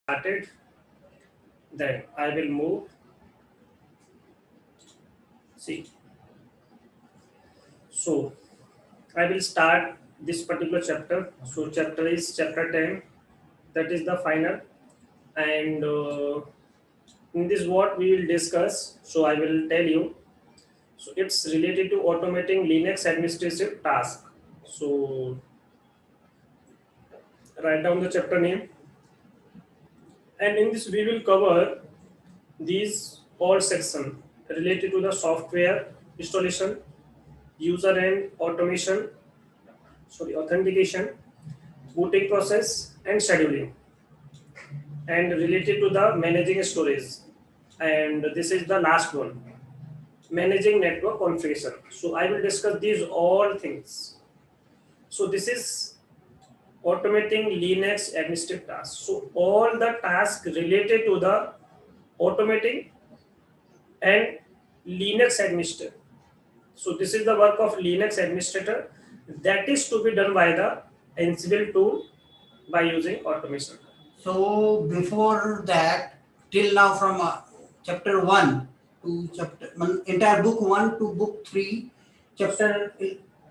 Started, then I will move. See, so I will start this particular chapter. So chapter is chapter 10, that is the final, and in this what we will discuss. So I will tell you. So it's related to automating Linux administrative task. So write down the chapter name, and in this we will cover these all section related to the software installation, user and automation, authentication, booting process and scheduling, and related to the managing storage. And this is the last one, managing network configuration. So I will discuss these all things. So this is automating Linux administrative tasks. So all the tasks related to the automating and Linux administrator. So this is the work of Linux administrator that is to be done by the Ansible tool by using automation. So before that, till now from chapter 1 to entire book 1 to book 3, chapter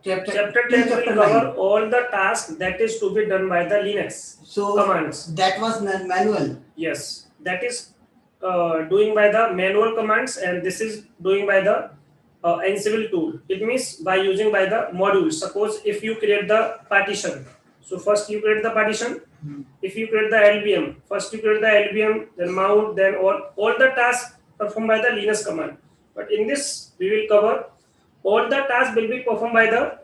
Chapter till 10 will chapter cover 9. all the tasks that is to be done by the Linux So commands. that was manual. Yes, that is doing by the manual commands, and this is doing by the Ansible tool. It means by using by the modules. Suppose if you create the partition, so first you create the partition. If you create the LVM, first you create the LVM, then mount, then all the tasks performed by the Linux command. But in this we will cover all the tasks will be performed by the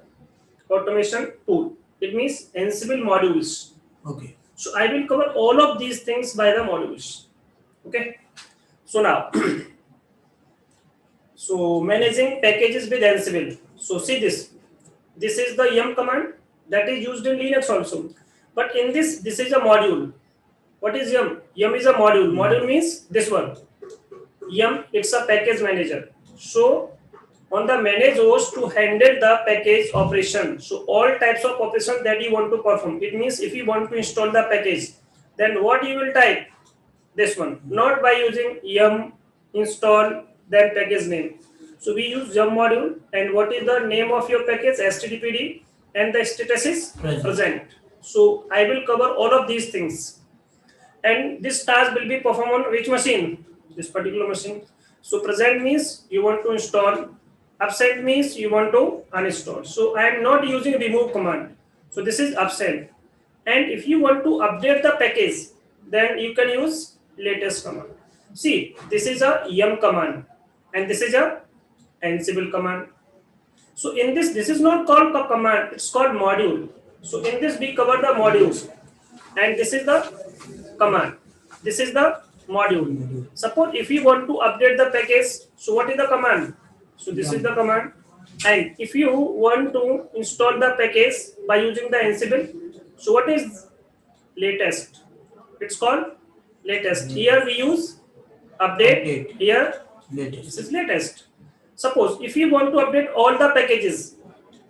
automation tool. It means Ansible modules. Okay. So I will cover all of these things by the modules. Okay. So now, so managing packages with Ansible. So see this. This is the yum command that is used in Linux also. But in this is a module. What is yum? Yum is a module. Module means this one. Yum, it's a package manager. So on the manage OS to handle the package operation. So all types of operations that you want to perform. It means if you want to install the package, then what you will type? This one. Not by using yum install then package name. So we use yum module, and what is the name of your package? HTTPD, and the status is present. So I will cover all of these things, and this task will be performed on which machine? This particular machine. So present means you want to install, absent means you want to uninstall. So I am not using remove command. So this is absent. And if you want to update the package, then you can use latest command. See, this is a yum command, and this is a Ansible command. So in this is not called a command, it's called module. So in this we cover the modules, and this is the command. This is the module. Suppose if you want to update the package, so what is the command? So this is the command. And if you want to install the package by using the Ansible, so what is latest? It's called latest. Here we use update. Here this is latest. Suppose if you want to update all the packages,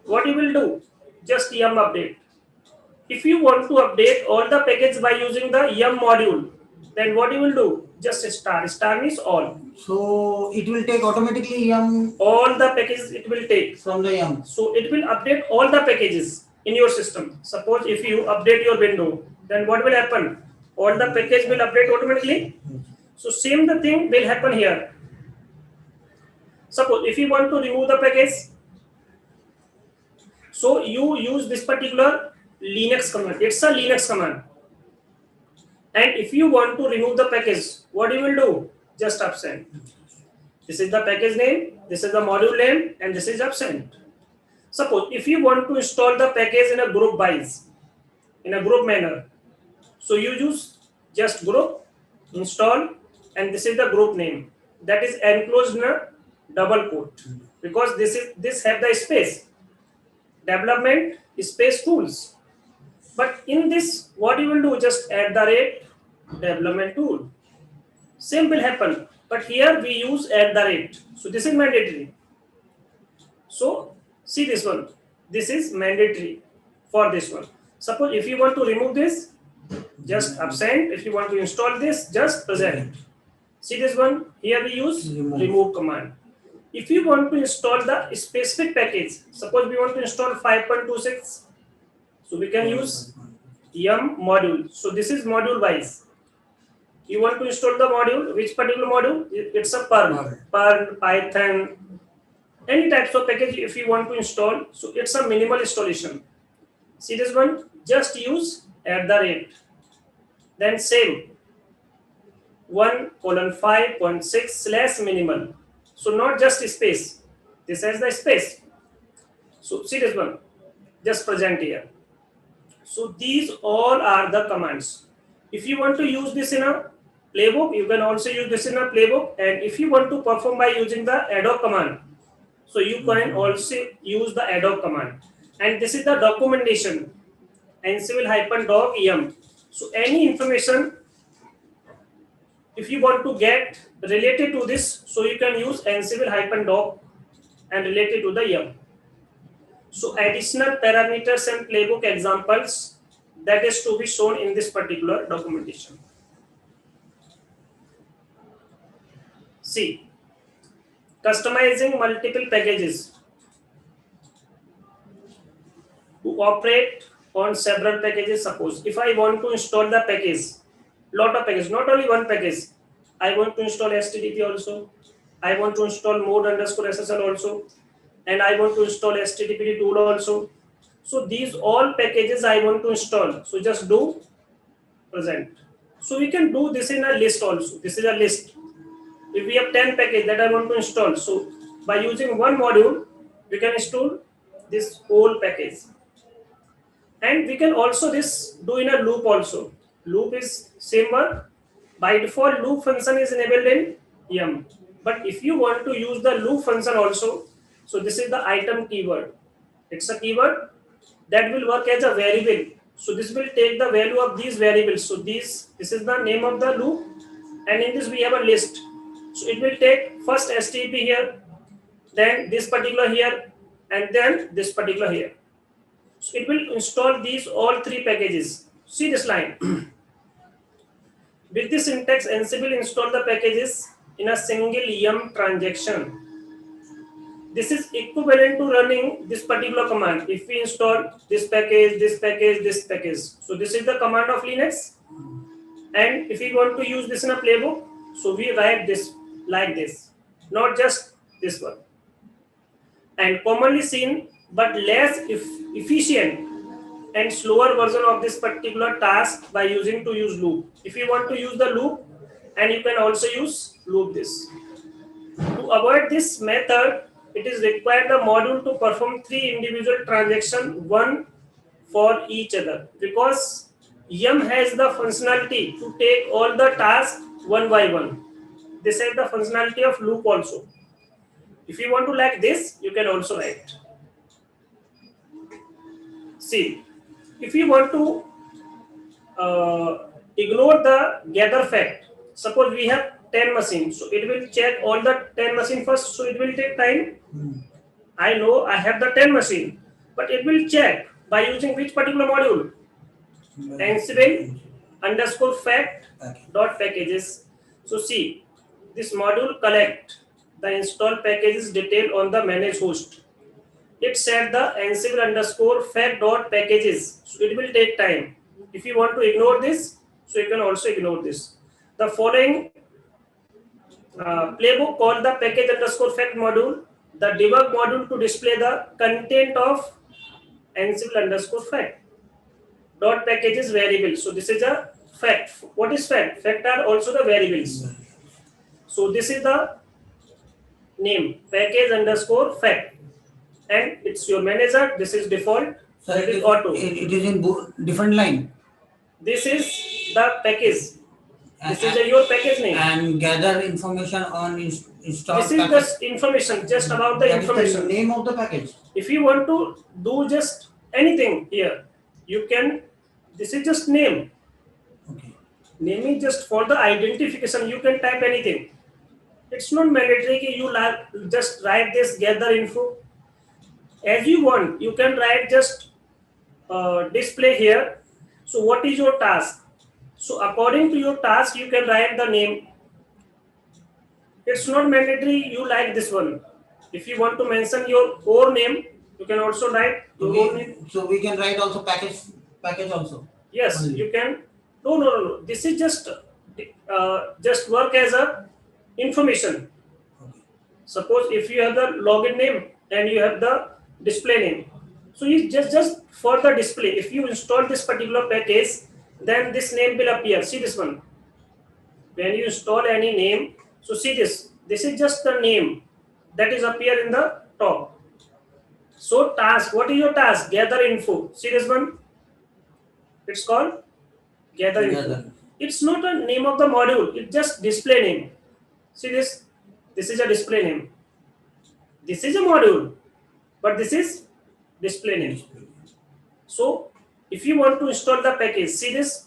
what you will do? Just yum update. If you want to update all the package by using the yum module, then what you will do? Just star. Star means all. So it will take automatically yum. All the packages it will take from the yum. So it will update all the packages in your system. Suppose if you update your window, then what will happen? All the package will update automatically. So same the thing will happen here. Suppose if you want to remove the package, so you use this particular Linux command. It's a Linux command. And if you want to remove the package, what you will do? Just absent. This is the package name, this is the module name, and this is absent. Suppose if you want to install the package in a group wise, in a group manner, so you use just group, install, and this is the group name. That is enclosed in a double quote, because this have the space. Development space tools. But in this, what you will do? Just add the rate development tool. Same will happen. But here we use add the rate. So this is mandatory. So see this one. This is mandatory for this one. Suppose if you want to remove this, Just absent. If you want to install this, just present. See this one? Here we use remove command. If you want to install the specific package, suppose we want to install 5.26, so we can use yum module. So this is module wise. You want to install the module, which particular module? It's a Perl, Python, any types of package if you want to install. So it's a minimal installation. See this one? Just use @ then save 1:5.6/minimal. So not just space. This has the space. So see this one. Just present here. So these all are the commands. If you want to use this in a playbook, you can also use this in a playbook. And if you want to perform by using the adhoc command, so you can also use the adhoc command. And this is the documentation. Ansible-doc yum. So any information, if you want to get related to this, so you can use Ansible-doc and related to the yum. So additional parameters and playbook examples that is to be shown in this particular documentation. See, customizing multiple packages to operate on several packages. Suppose if I want to install the package, lot of packages, not only one package. I want to install HTTP also. I want to install mode_SSL also, and I want to install HTTP tool also. So these all packages I want to install. So just do present. So we can do this in a list also. This is a list. If we have 10 packages that I want to install, so by using one module, we can install this whole package. And we can also this do in a loop also. Loop is same one. By default, loop function is enabled in yum. But if you want to use the loop function also, so this is the item keyword. It's a keyword that will work as a variable. So this will take the value of these variables. So this is the name of the loop, and in this we have a list. So it will take first HTTP here, then this particular here, and then this particular here. So it will install these all three packages. See this line. With this syntax, Ansible install the packages in a single yum transaction. This is equivalent to running this particular command. If we install this package, this package, this package. So this is the command of Linux. And if we want to use this in a playbook, so we write this like this, not just this one. And commonly seen but less efficient and slower version of this particular task by using loop. If you want to use the loop, and you can also use loop this. To avoid this method, it is required the module to perform 3 individual transactions, one for each other, because yum has the functionality to take all the tasks one by one. This has the functionality of loop also. If you want to like this, you can also write. See, if you want to ignore the gather fact, suppose we have 10 machines, so it will check all the 10 machines first, so it will take time. I know I have the 10 machine, but it will check by using which particular module? Ansible_fact.packages. So see, this module collect the install packages detail on the managed host. It set the Ansible_fact.packages. So it will take time. If you want to ignore this, so you can also ignore this. The following playbook called the package_fact module, the debug module to display the content of Ansible_fact.packages variable. So this is a fact. What is fact? Fact are also the variables. So this is the name package_fact, and it's your manager. This is default. So it is auto. It is in different line. This is the package. This is your package name. And gather information on install. This is just information, just about the information. The name of the package. If you want to do just anything here, you can. This is just name. Okay. Name is just for the identification. You can type anything. It's not mandatory you just write this gather info as you want. You can write just display here, So what is your task? So according to your task, you can write the name. It's not mandatory you like this one. If you want to mention your own name, you can also write So your own name. we can write also package also. Yes, Only. you can. No. This is just work as a information. Okay. Suppose if you have the login name and you have the display name, so you just for the display. If you install this particular package, then this name will appear. See this one. When you install any name, so see this. This is just the name that is appear in the top. So task. What is your task? Gather info. See this one. It's called gather info. Gather. It's not a name of the module. It's just display name. See this. This is a display name. This is a module, but this is display name. So if you want to install the package, see this.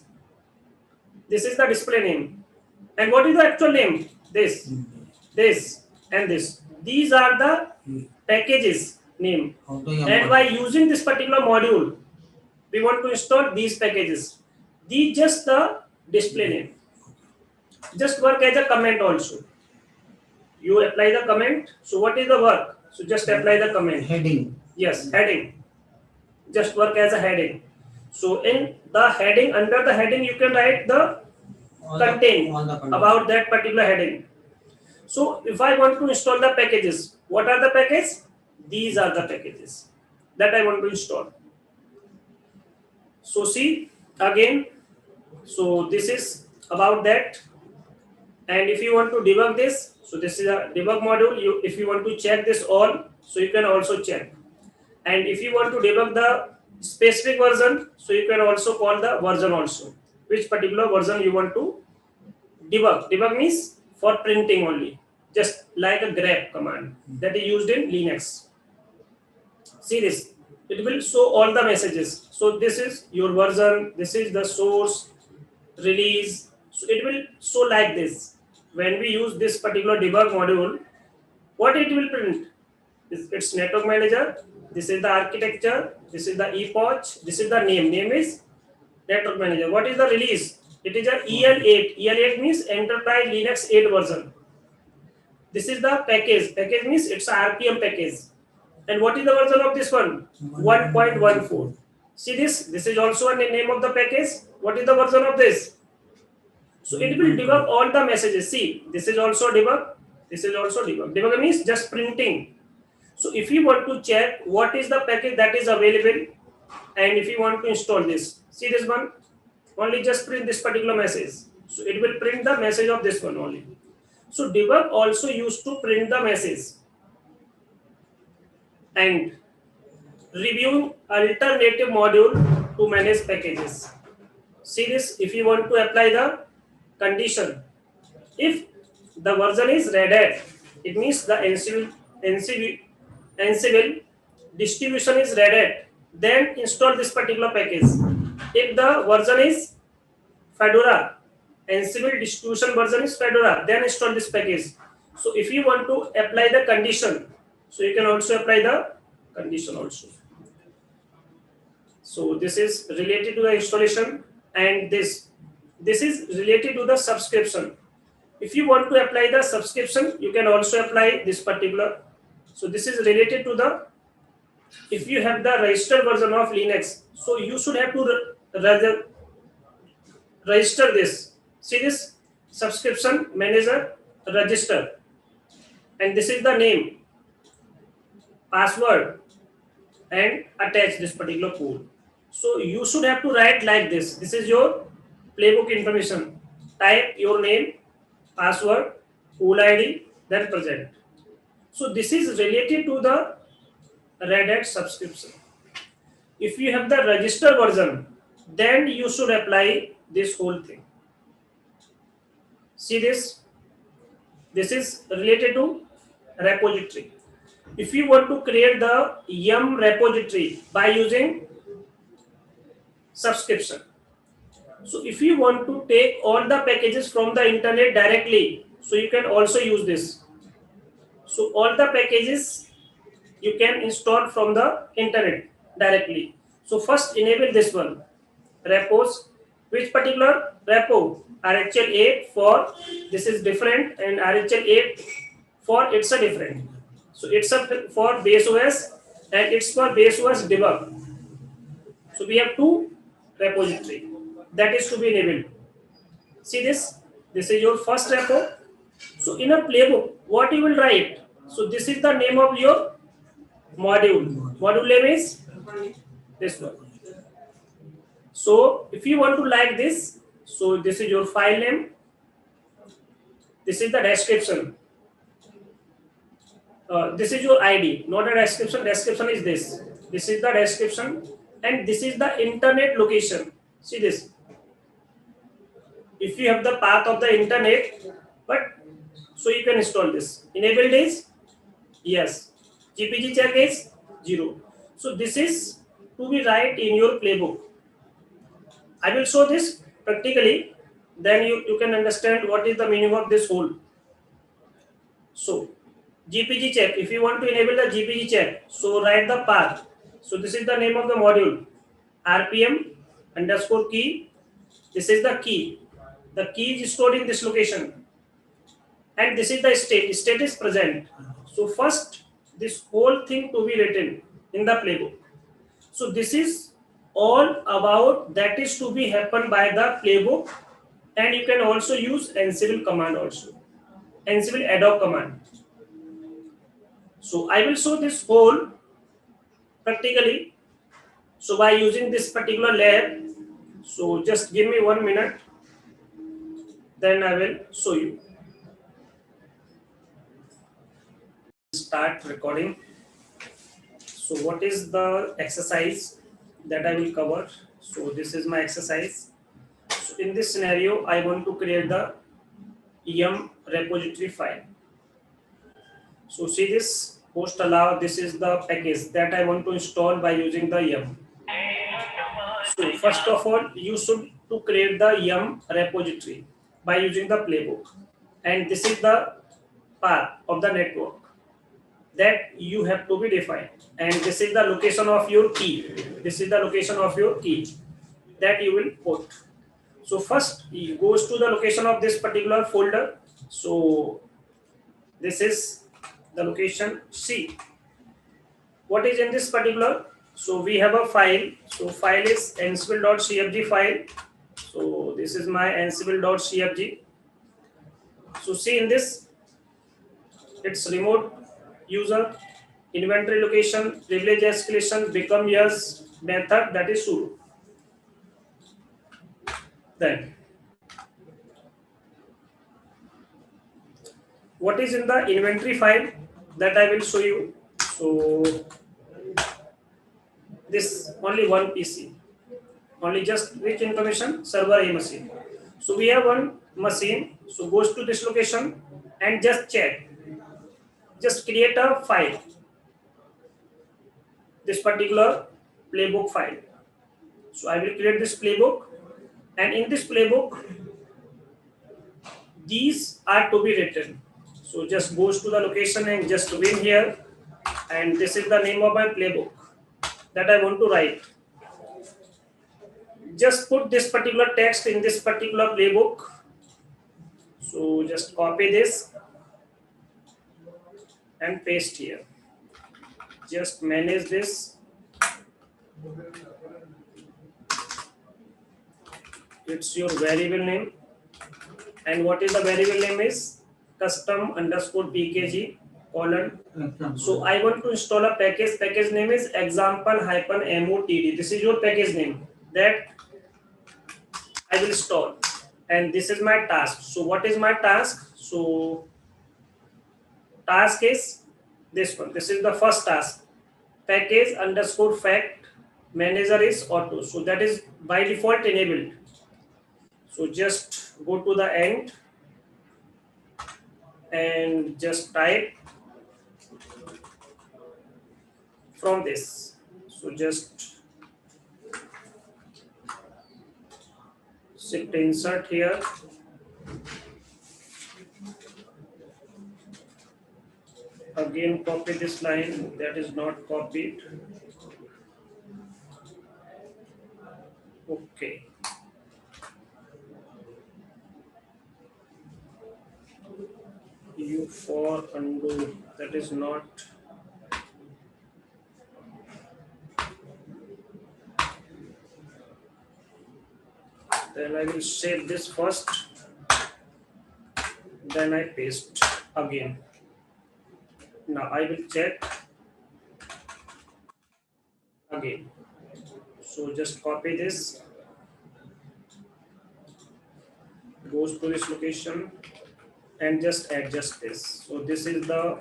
This is the display name. And what is the actual name? This, and this. These are the packages name. And by using this particular module, we want to install these packages. These just the display name. Just work as a comment also. You apply the comment. So what is the work? So just apply the comment. Heading. Yes, heading. Just work as a heading. So in the heading, under the heading, you can write the content about that particular heading. So if I want to install the packages, what are the packages? These are the packages that I want to install. So see again. So this is about that. And if you want to debug this, so this is a debug module. If you want to check this all, so you can also check. And if you want to debug the specific version, so you can also call the version also. Which particular version you want to debug. Debug means for printing only, just like a grep command that is used in Linux. See this, it will show all the messages. So this is your version, this is the source, release. So it will show like this. When we use this particular debug module, what it will print? It's network manager, this is the architecture, this is the epoch, this is the name. Name is network manager. What is the release? It is a EL8. EL8 means Enterprise Linux 8 version. This is the package. Package means it's a RPM package. And what is the version of this one? 1.14. See this? This is also a name of the package. What is the version of this? So it will debug all the messages. See, this is also debug. This is also debug. Debug means just printing. So if you want to check what is the package that is available, and if you want to install this, see this one, only just print this particular message. So it will print the message of this one only. So debug also used to print the message. And reviewing alternative module to manage packages. See this, if you want to apply the condition, if the version is Red Hat, it means the Ansible distribution is Red Hat, then install this particular package. If the version is Fedora, Ansible distribution version is Fedora, then install this package. So if you want to apply the condition, so you can also apply the condition also. So this is related to the installation, and this is related to the subscription. If you want to apply the subscription, you can also apply this particular. So this is related to the, if you have the registered version of Linux, so you should have to register this. See this, subscription manager register, and this is the name, password, and attach this particular code. So you should have to write like this. This is your playbook information. Type your name, password, pool ID, then present. So this is related to the Red Hat subscription. If you have the register version, then you should apply this whole thing. See this? This is related to repository. If you want to create the yum repository by using subscription, so if you want to take all the packages from the internet directly, so you can also use this. So all the packages you can install from the internet directly. So first enable this one, repos. Which particular repo? RHEL 8 for this is different, and RHEL 8 for it's a different. So it's a for base OS and it's for base OS debug. So we have two repository that is to be enabled. See this? This is your first repo. So in a playbook, what you will write? So this is the name of your module. Module name is this one. So if you want to like this, so this is your file name. This is the description. This is your ID, not a description. Description is this. This is the description, and this is the internet location. See this. If you have the path of the internet, but so you can install this. Enabled is yes. GPG check is 0. So this is to be right in your playbook. I will show this practically. Then you can understand what is the meaning of this whole. So GPG check. If you want to enable the GPG check, so write the path. So this is the name of the module. RPM underscore key. This is the key. The key is stored in this location. And this is the state. State is present. So first, this whole thing to be written in the playbook. So this is all about that is to be happen by the playbook, and you can also use Ansible command also. Ansible ad hoc command. So I will show this whole practically. So by using this particular lab, so just give me 1 minute, then I will show you. Start recording. So what is the exercise that I will cover? So this is my exercise. So in this scenario, I want to create the yum repository file. So see this host allow, this is the package that I want to install by using the yum. So first of all, you should to create the yum repository by using the playbook, and this is the path of the network that you have to be defined, and this is the location of your key. This is the location of your key that you will put. So first it goes to the location of this particular folder. So this is the location C. What is in this particular? So we have a file. So file is ansible.cfg file. So this is my ansible.cfg. So see in this, it's remote user, inventory location, privilege escalation, become yes, method that is sudo. Then what is in the inventory file that I will show you. So this only one PC, only just which information, server A machine. So we have one machine. So goes to this location and just check, just create a file, this particular playbook file. So I will create this playbook, and in this playbook these are to be written. So just goes to the location and just win here, and this is the name of my playbook that I want to write. Just put this particular text in this particular playbook. So just copy this and paste here. Just manage this. It's your variable name, and what is the variable name is custom underscore pkg colon. So I want to install a package. Package name is example hyphen motd. This is your package name that I will install, and this is my task. So what is my task? So task is this one. This is the first task. Package underscore fact manager is auto. So that is by default enabled. So just go to the end and just type from this. So just shift insert here. Again copy this line that is not copied. Okay. U for undo, that is not. Then I will save this first, then I paste again. Now I will check again. So just copy this, goes to this location, and just adjust this. So this is the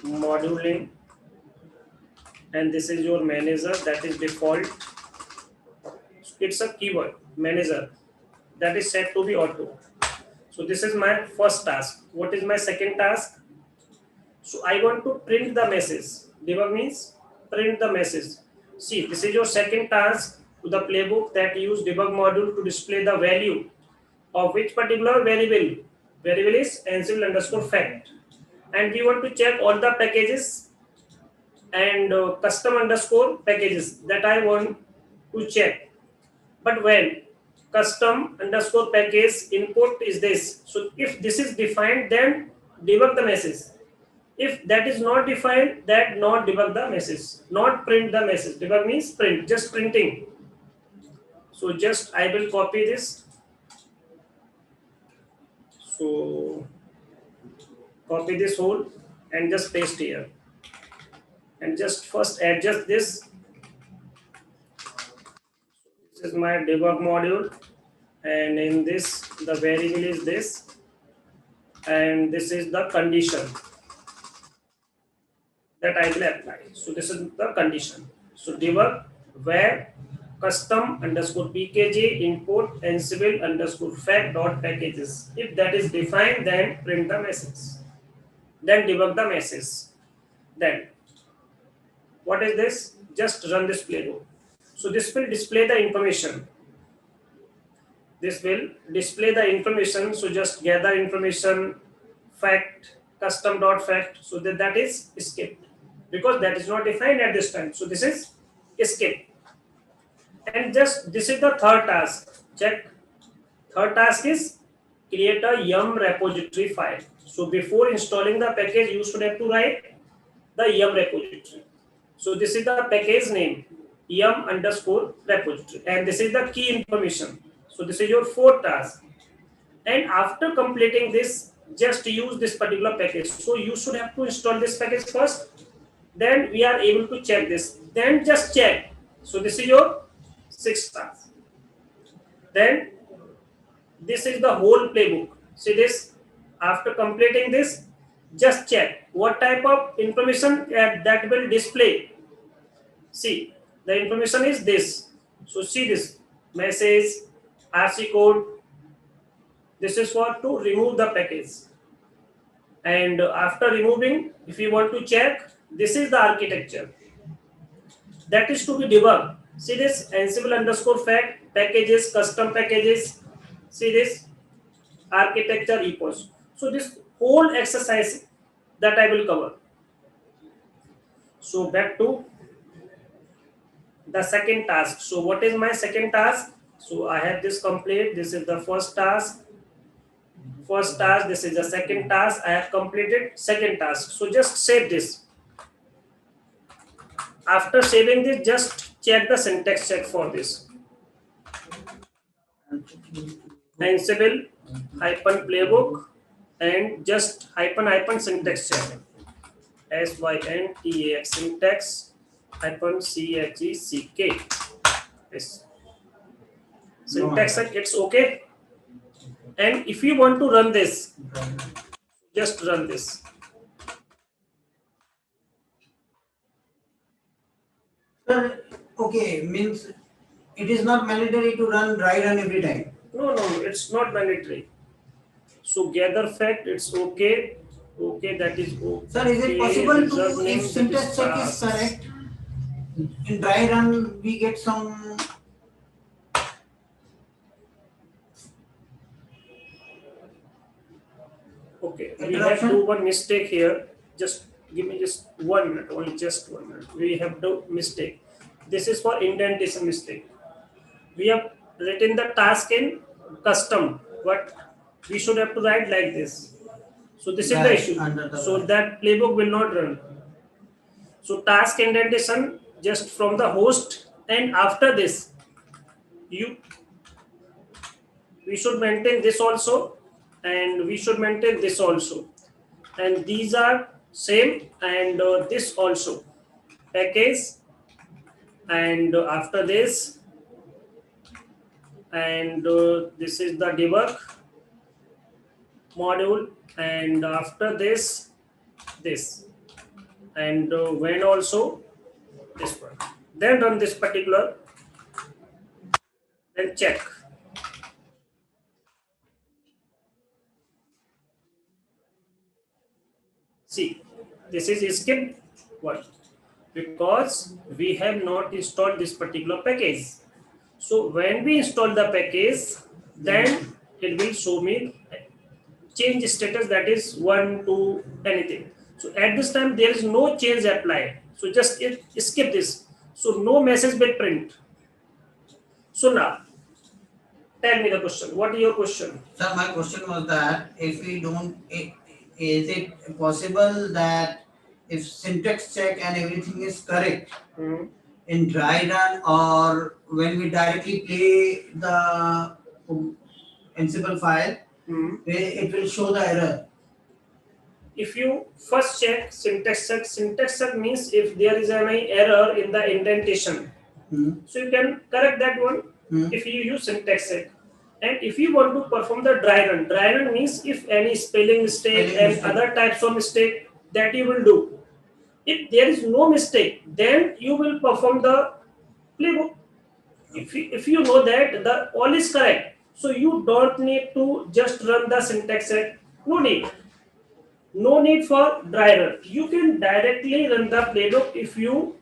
module name, and this is your manager, that is default. It's a keyword manager that is set to be auto. So this is my first task. What is my second task? So I want to print the message. Debug means print the message. See, this is your second task to the playbook that use debug module to display the value of which particular variable. Variable is Ansible underscore fact. And we want to check all the packages and custom underscore packages that I want to check. But when custom underscore package input is this, so if this is defined, then debug the message. If that is not defined, that not debug the message, not print the message. Debug means print, just printing. So just I will copy this. So copy this whole and just paste here, and just first adjust this. This is my debug module, and in this the variable is this, and this is the condition that I will apply. So this is the condition. So debug where custom underscore pkg input ansible underscore fact dot packages. If that is defined, then print the message. Then debug the message. Then what is this? Just run this playbook. So this will display the information. This will display the information. So just gather information, fact, custom dot fact. So that is skipped because that is not defined at this time. So this is skipped. And just this is the third task. Check. Third task is create a yum repository file. So before installing the package, you should have to write the yum repository. So this is the package name, yum underscore repository, and this is the key information. So this is your fourth task. And after completing this, just use this particular package. So you should have to install this package first. Then we are able to check this. Then just check. So this is your sixth task. Then this is the whole playbook. See this. After completing this, just check what type of information that will display. See, the information is this. So see this message, RC code. This is for to remove the package. And after removing, if you want to check, this is the architecture that is to be debugged. See this Ansible underscore fact packages, custom packages. See this architecture equals. So this whole exercise that I will cover. So back to the second task. So what is my second task? So I have this complete. This is the first task. First task. This is the second task. I have completed second task. So just save this. After saving this, just check the syntax check for this. Ansible hyphen playbook and just hyphen syntax check. syntax syntax hyphen check. Yes. Syntax check, it's okay. And if you want to run this, just run this. Sir, okay, means it is not mandatory to run dry run every time. No, it's not mandatory. So gather fact, it's okay. Okay, that is okay. Sir, is it possible to, if syntax check is correct, in dry run we get some. Okay, we have to do one mistake here. Just give me just 1 minute, only just 1 minute. We have to mistake. This is for indentation mistake. We have written the task in custom, but we should have to write like this. So this is the Right, issue. under the So right. that playbook will not run. So task indentation just from the host, and after this, you we should maintain this also, and we should maintain this also, and these are same, and this also package, and after this, and this is the debug module, and after this, this, and when also this one, then run this particular and check. See, this is skip one because we have not installed this particular package. So when we install the package, then it will show me change status, that is 1 to anything. So at this time there is no change applied. So just skip this. So no message will print. So now tell me the question. What is your question? Sir, my question was that if we don't, is it possible that if syntax check and everything is correct Hmm. in dry run, or when we directly play the Ansible file, Hmm. it will show the error? If you first check syntax check means if there is any error in the indentation. Hmm. So you can correct that one if you use syntax check. And if you want to perform the dry run means if any spelling mistake Spelling and mistake. other types of mistake that you will do. If there is no mistake, then you will perform the playbook. If you know that the all is correct, so you don't need to just run the syntax check. No need. No need for dry run. You can directly run the playbook if you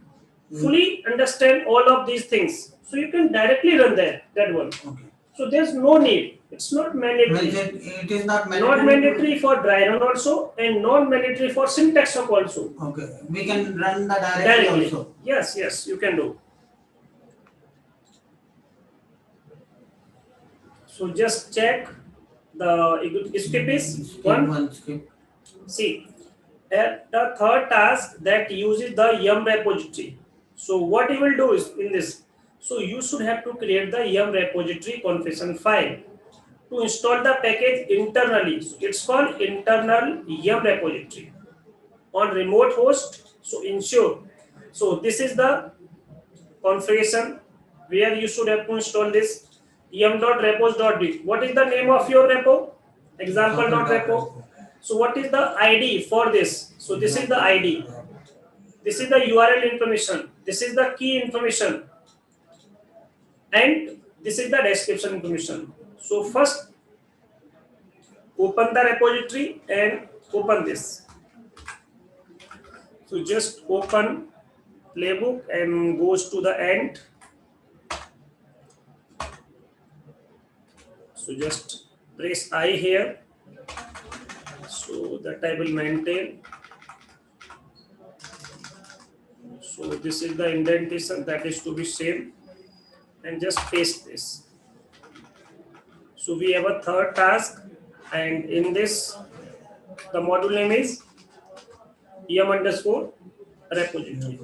fully understand all of these things. So you can directly run that one. Okay. So there's no need. It's not Well, mandatory. it is not mandatory. Not mandatory for dry run also, and not mandatory for syntax check also. Okay, we can run the directly Directly. also. Yes, you can do. So just check the skip is one. Skip. See, the third task that uses the yum repository. So what you will do is in this. So you should have to create the yum repository configuration file to install the package internally. So it's called internal yum repository on remote host. So ensure. So this is the configuration where you should have to install this yum.repos.d. What is the name of your repo? Example.repo. So what is the ID for this? So this is the ID. This is the URL information. This is the key information. And this is the description information. So first open the repository and open this. So just open playbook and goes to the end. So just press I here. So that I will maintain. So this is the indentation that is to be same, and just paste this. So we have a third task, and in this the module name is yum underscore repository.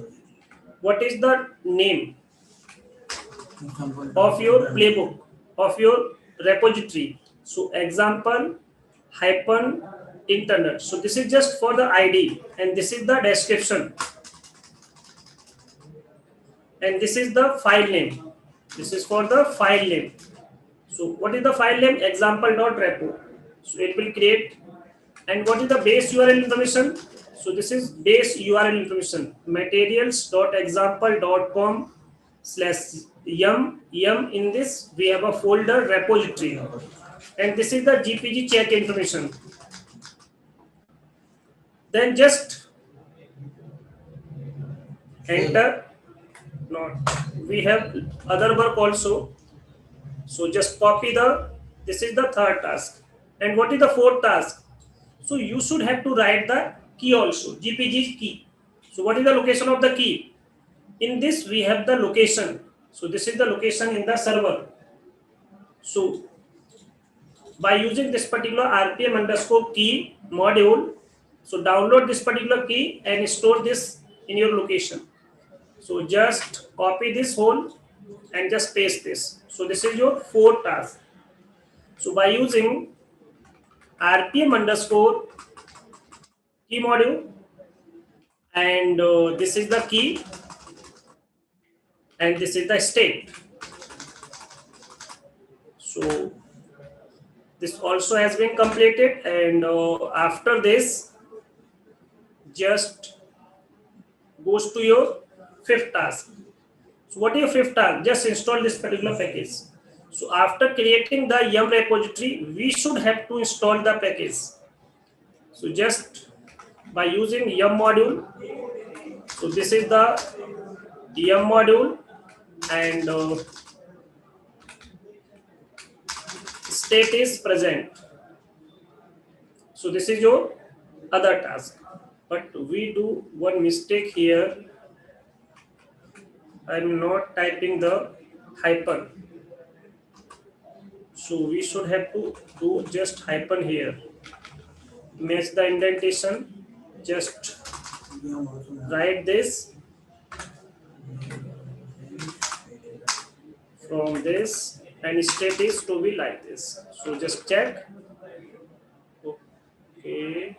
What is the name of your playbook, of your repository? So example hyphen internet. So this is just for the ID, and this is the description, and this is the file name. This is for the file name. So what is the file name? Example.repo. So it will create. And what is the base URL information? So this is base URL information. materials.example.com/yum. In this we have a folder repository, and this is the GPG check information. Then just enter. Not. We have other work also. So just copy this is the third task. And what is the fourth task? So you should have to write the key also, GPG key. So what is the location of the key? In this we have the location. So this is the location in the server. So by using this particular rpm underscore key module. So download this particular key and store this in your location. So just copy this whole and just paste this. So this is your 4th task. So by using rpm underscore key module, and this is the key and this is the state. So this also has been completed, and after this just goes to your 5th task. So what is your 5th task? Just install this particular package. So after creating the yum repository, we should have to install the package. So just by using yum module, so this is the yum module, and state is present. So this is your other task, but we do one mistake here. I'm not typing the hyphen, so we should have to do just hyphen here. Match the indentation, just write this from this, and state is to be like this. So just check. Okay,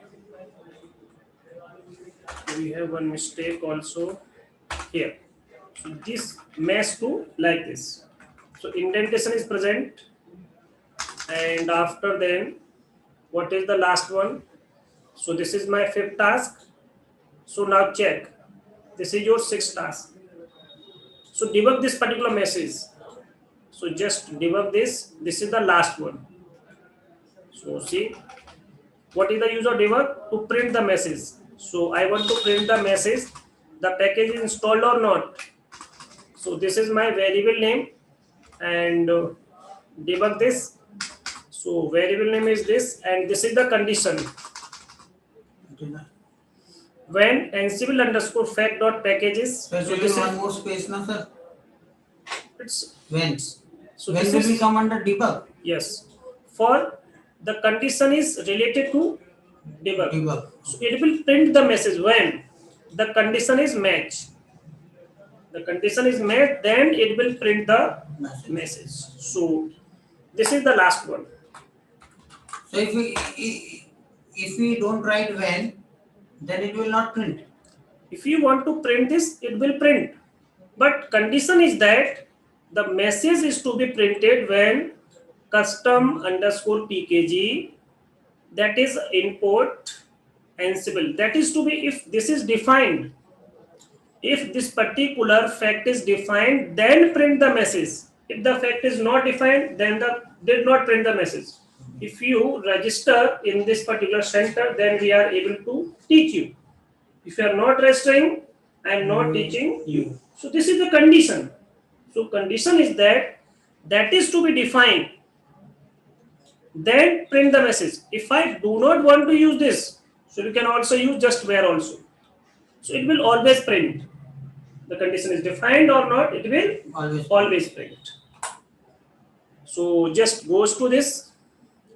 we have one mistake also here. So this match to like this. So indentation is present, and after then what is the last one? So this is my 5th task. So now check, this is your 6th task. So debug this particular message. So just debug this. This is the last one. So see, what is the use of debug? To print the message. So I want to print the message, the package is installed or not. So this is my variable name, and debug this. So variable name is this, and this is the condition. When ansible underscore fact dot packages. So this is one more space now, sir. it's When? so When this will we is come under debug? yes, for the condition is related to debug. Debug. So it will print the message when the condition is matched. The condition is met, then it will print the message. So this is the last one. So if we don't write when, then it will not print. If you want to print this, it will print. But condition is that the message is to be printed when custom underscore pkg, that is import ansible. That is to be, if this is defined, if this particular fact is defined, then print the message. If the fact is not defined, then did not print the message. If you register in this particular center, then we are able to teach you. If you are not registering, I am not teaching you. So this is the condition. So condition is that is to be defined, then print the message. If I do not want to use this, so you can also use just where also. So it will always print. The condition is defined or not, it will always print. So just goes to this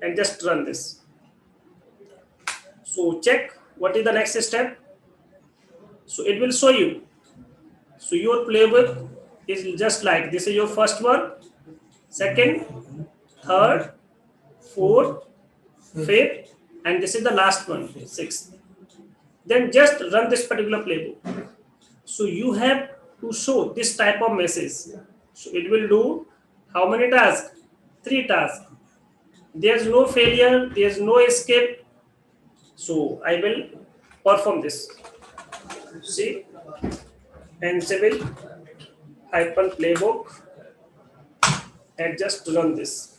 and just run this. So check what is the next step. So it will show you. So your playbook is just like this is your first one, second, third, fourth, fifth, and this is the last one, sixth. Then just run this particular playbook. So you have to show this type of message. So it will do how many tasks? 3 tasks. There's no failure, there's no escape. So I will perform this. See, ansible hyphen playbook, and just run this.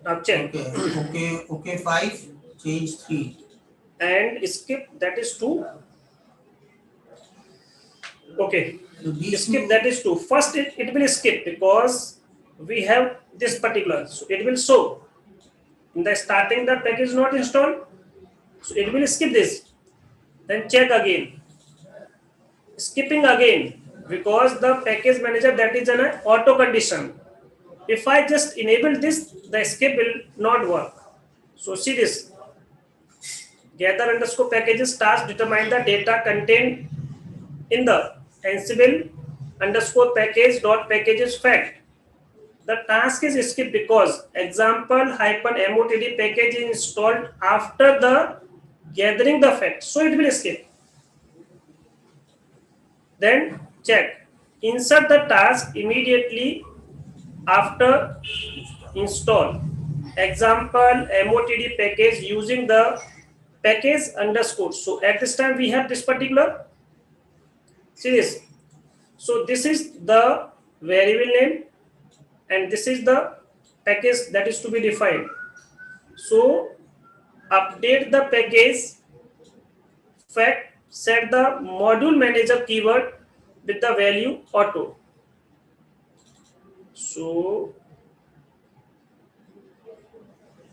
Now check. Okay, 5, change 3. And skip, that is 2. Okay, So these skip, two- that is 2. First it will skip because we have this particular. So it will show in the starting the package is not installed. So it will skip this. Then check again. Skipping again. because the package manager, that is an auto condition. If I just enable this, the escape will not work. So see this, gather underscore packages task determine the data contained in the Ansible underscore package dot packages fact. The task is skipped because example hyphen motd package is installed after the gathering the fact, so it will skip. Then check, insert the task immediately after install example motd package using the package underscore. So at this time we have this particular, see this, so this is the variable name and this is the package that is to be defined. So update the package fact, set the module manager keyword with the value auto. So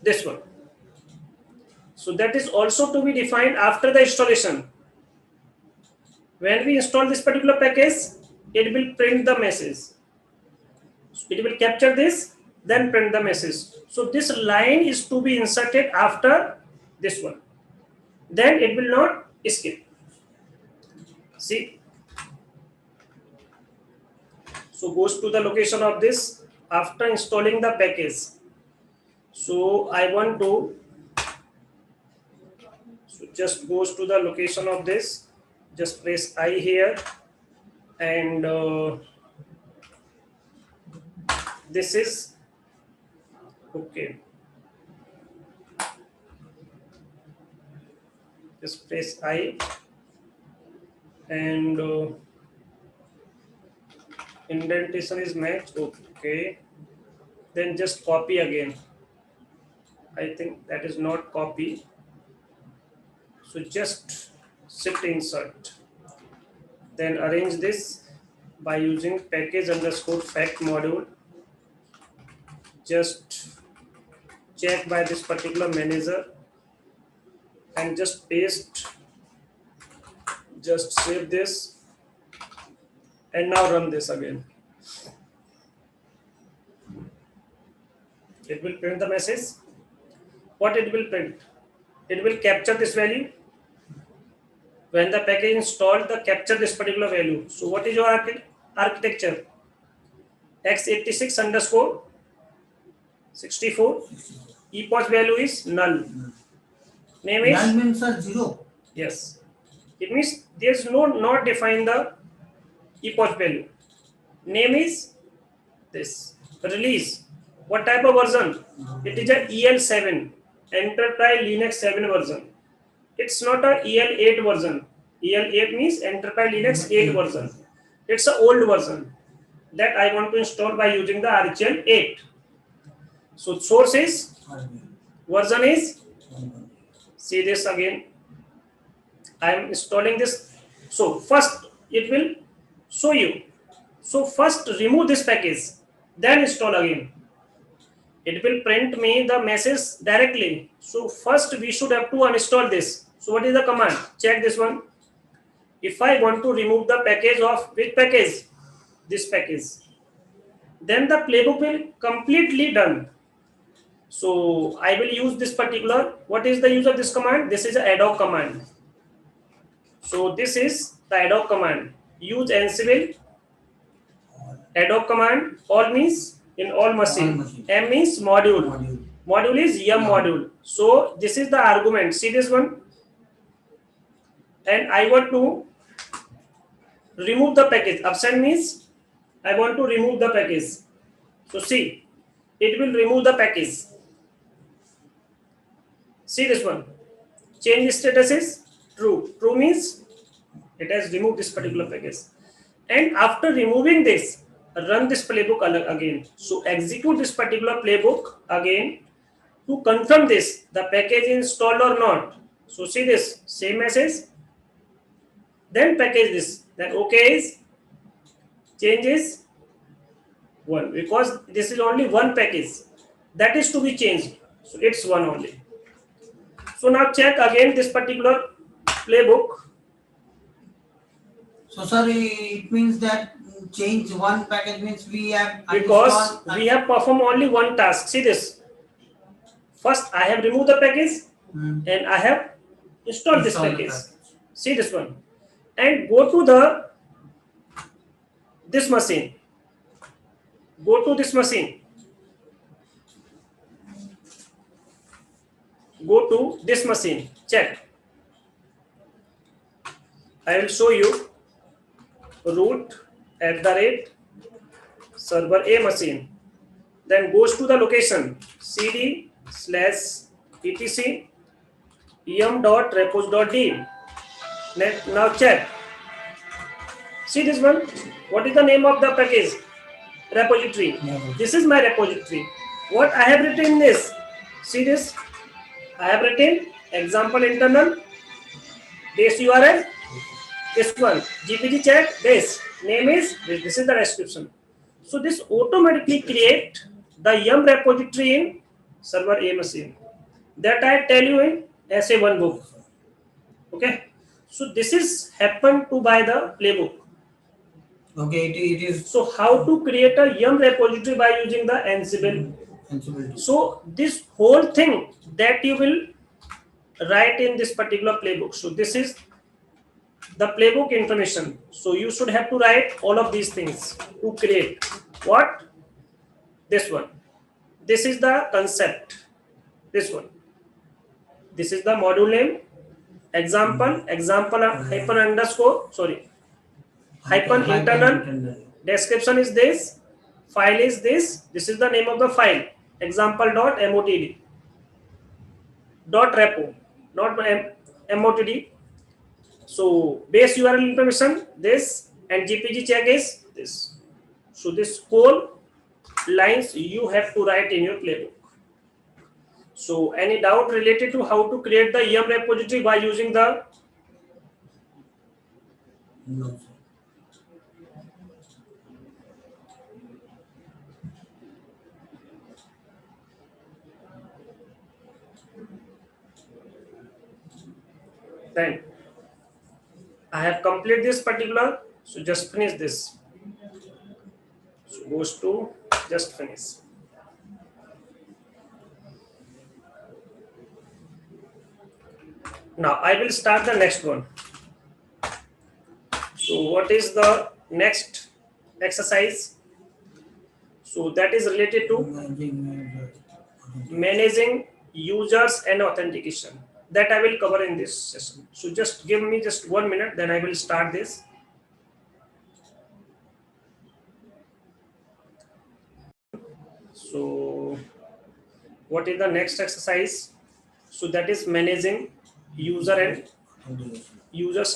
this one, so that is also to be defined after the installation. When we install this particular package, it will print the message. So it will capture this, then print the message. So this line is to be inserted after this one. Then it will not skip. See. So goes to the location of this after installing the package. So I want to, so just goes to the location of this. Just press I here and this is okay. Just press I and indentation is matched. Okay. Then just copy again. I think that is not copy. So just shift insert. Then arrange this by using package underscore fact module. Just check by this particular manager and just paste. Just save this and now run this again. It will print the message. What it will print? It will capture this value. When the package installed, the capture this particular value. So what is your architecture? x86 underscore 64. Epoch value is null. Name is null means 0. Yes. It means there is no not defined the epoch value. Name is this. Release. What type of version? It is a EL7, Enterprise Linux 7 version. It's not a EL8 version. EL8 means Enterprise Linux 8 version. It's an old version that I want to install by using the RHEL 8. So source is, version is, see this again. I am installing this. So first it will show you. So first remove this package, then install again. It will print me the message directly. So first we should have to uninstall this. So what is the command? Check this one. If I want to remove the package of which package? This package. Then the playbook will completely done. So I will use this particular. What is the use of this command? This is an ad hoc command. So this is the ad hoc command. Use Ansible. Ad hoc command. All means in all machine. M means module. Module is yum module. So this is the argument. See this one. And I want to remove the package. Absent means I want to remove the package. So see, it will remove the package. See this one. Change status is true. True means it has removed this particular package. And after removing this, run this playbook again. So execute this particular playbook again to confirm this, the package is installed or not. So see this, same message. Then package this. Then OK is, change is 1 because this is only one package that is to be changed. So it's 1 only. So now check again this particular playbook. So sir, it means that change one package means we have because uninstall we have performed only one task. See this. First, I have removed the package and I have installed this install the package. package. See this one, and go to this machine. Go to this machine. Go to this machine. Check. I will show you root @server A machine. Then goes to the location cd/etc em.repos.d. Now check. See this one. What is the name of the package? Repository. This is my repository. What I have written in this? See this. I have written example internal base URL. This one GPG chat base name is this. This is the description. So this automatically create the yum repository in server A machine. That I tell you in SA1 book. Okay. So this is happened to by the playbook. Okay, it is. So how to create a yum repository by using the Ansible? Ansible. So this whole thing that you will write in this particular playbook. So this is the playbook information. So you should have to write all of these things to create what? This one. This is the concept. This one. This is the module name. Example hyphen underscore, sorry, hyphen internal. Description is this. File is this. This is the name of the file. Example.motd. .repo, not motd. So base URL information this, and GPG check is this. So this whole lines you have to write in your playbook. So any doubt related to how to create the yum repository by using the? No. Then I have completed this particular. So just finish this. So goes to just finish. Now I will start the next one. So what is the next exercise? So that is related to managing users and authentication. That I will cover in this session. So just give me just 1 minute, then I will start this. So what is the next exercise? So that is managing users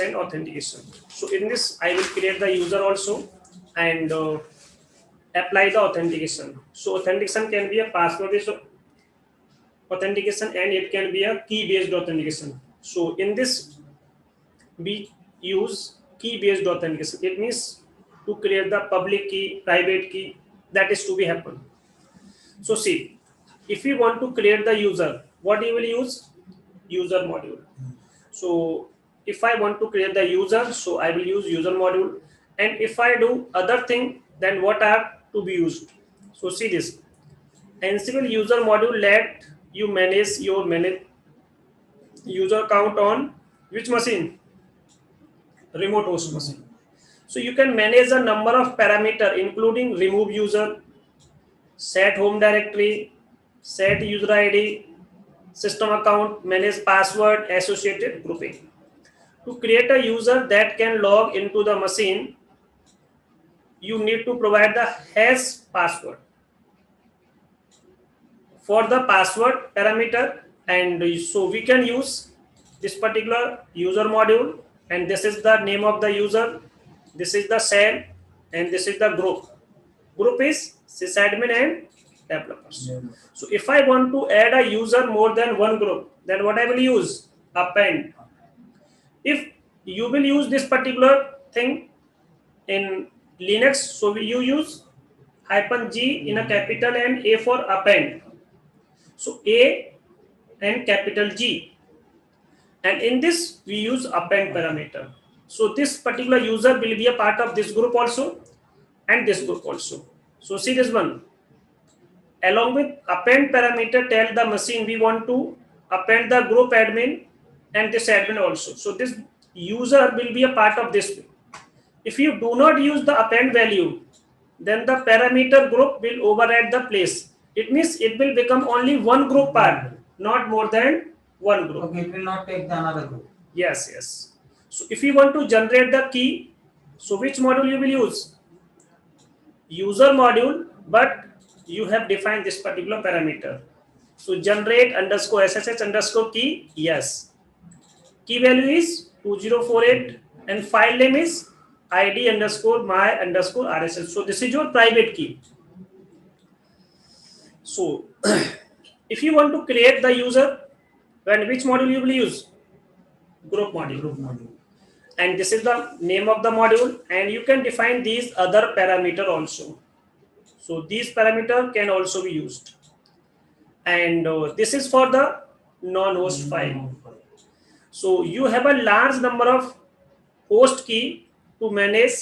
and authentication. So in this I will create the user also and apply the authentication. So authentication can be a password based authentication and it can be a key based authentication. So in this we use key based authentication. It means to create the public key, private key, that is to be happen. So see, if we want to create the user, what you will use? User module. So if I want to create the user, so I will use user module. And if I do other thing, then what are to be used? So see this. Ansible user module let you manage your user account on which machine? Remote host machine. So you can manage a number of parameter including remove user, set home directory, set user ID, system account, manage password, associated grouping. To create a user that can log into the machine, you need to provide the hash password for the password parameter, and so we can use this particular user module, and this is the name of the user, this is the cell, and this is the group. Group is sysadmin and developers. So if I want to add a user more than one group, then what I will use? Append. If you will use this particular thing in Linux, so you use -G in a capital and A for append. So A and capital G, and in this we use append parameter. So this particular user will be a part of this group also and this group also. So see this one. Along with append parameter, tell the machine we want to append the group admin and this admin also. So this user will be a part of this. If you do not use the append value, then the parameter group will override the place. It means it will become only one group part, not more than one group. Okay, it will not take the another group. Yes, yes. So if you want to generate the key, so which module you will use? User module, but you have defined this particular parameter. So generate underscore SSH underscore key, yes. Key value is 2048 and file name is id underscore my underscore RSS. So this is your private key. So if you want to create the user, then which module you will use? Group module. Group module. And this is the name of the module, and you can define these other parameter also. So these parameter can also be used, and this is for the non-host file. So you have a large number of host key to manage.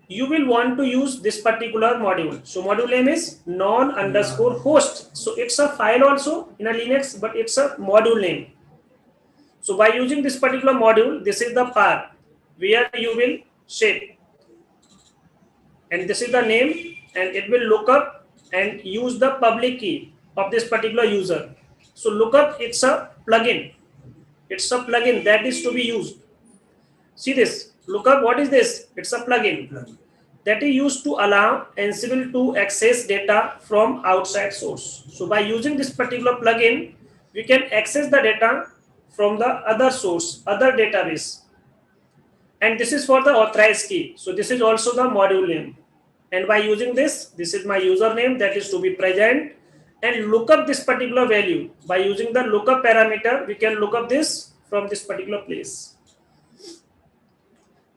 You will want to use this particular module. So module name is non underscore host. So it's a file also in a Linux, but it's a module name. So by using this particular module, this is the path where you will shape, and this is the name, and it will look up and use the public key of this particular user. So lookup, it's a plugin. It's a plugin that is to be used. See this lookup. What is this? It's a plugin that is used to allow Ansible to access data from outside source. So by using this particular plugin, we can access the data from the other source, other database. And this is for the authorized key. So this is also the module name. And by using this is my username that is to be present, and look up this particular value. By using the lookup parameter, we can look up this from this particular place.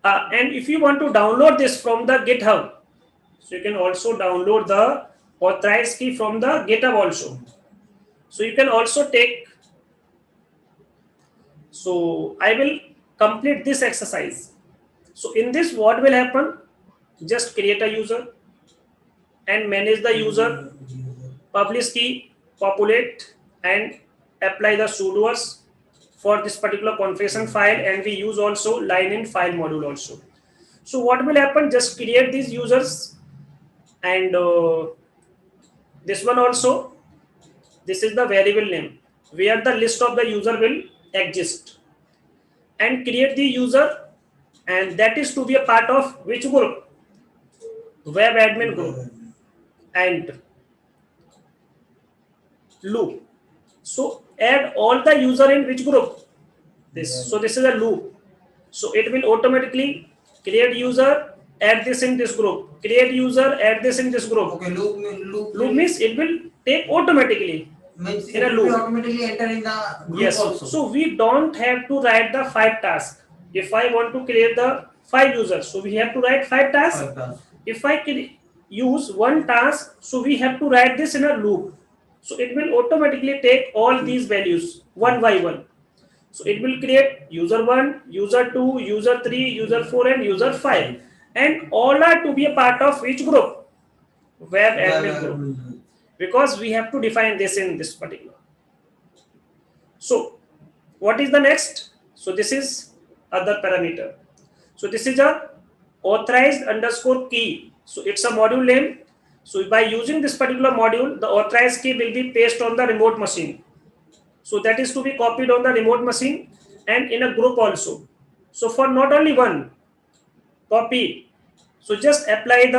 And if you want to download this from the GitHub, so you can also download the authorized key from the GitHub also. So you can also take. So I will complete this exercise. So in this, what will happen? Just create a user and manage the user, publish key, populate, and apply the sudoers for this particular configuration file, and we use also line in file module also. So what will happen? Just create these users, and this one also, this is the variable name where the list of the user will exist, and create the user, and that is to be a part of which group? Web admin group, and loop. So add all the user in which group? This. So this is a loop. So it will automatically create user, add this in this group, create user, add this in this group. Okay, loop means it will take automatically means in a it will loop. automatically enter in the group Yes. also. So we don't have to write the 5 tasks. If I want to create the 5 users, so we have to write 5 tasks. If I can use one task, so we have to write this in a loop. So it will automatically take all these values one by one. So it will create user 1, user 2, user 3, user 4, and user 5. And all are to be a part of which group? Web admin group. Because we have to define this in this particular. So what is the next? So this is other parameter. So this is a authorized underscore key. So it's a module name. So by using this particular module, the authorized key will be pasted on the remote machine. So that is to be copied on the remote machine and in a group also. So for not only one copy, so just apply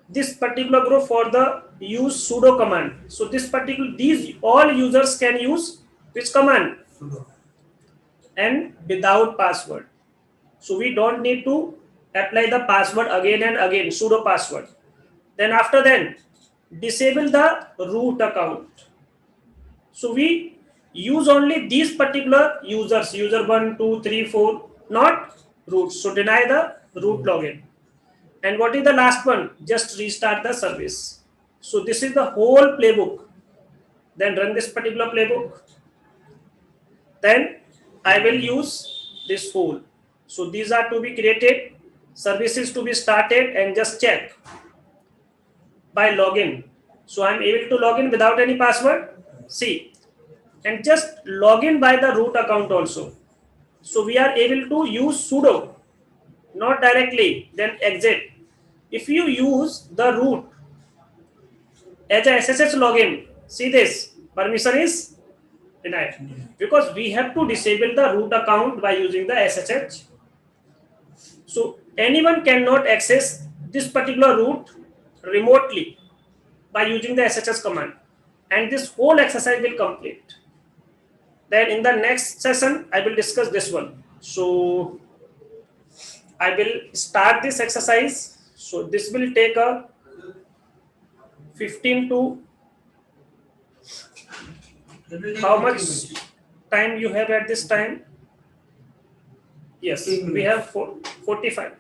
this particular group for the use sudo command. So these all users can use which command? Sudo. And without password. So we don't need to apply the password again and again, sudo password. Then after then, disable the root account. So we use only these particular users, user 1, 2, 3, 4, not root. So deny the root login. And what is the last one? Just restart the service. So this is the whole playbook. Then run this particular playbook. Then I will use this file. So these are to be created, services to be started, and just check by login. So I'm able to log in without any password. See, and just log in by the root account also. So we are able to use sudo, not directly, then exit. If you use the root as a SSH login, see this, permission is denied. Because we have to disable the root account by using the SSH. So anyone cannot access this particular root remotely by using the SSH command. And this whole exercise will complete. Then in the next session, I will discuss this one. So I will start this exercise. So this will take a 15 to how much time you have at this time? Yes, 15 we have 45.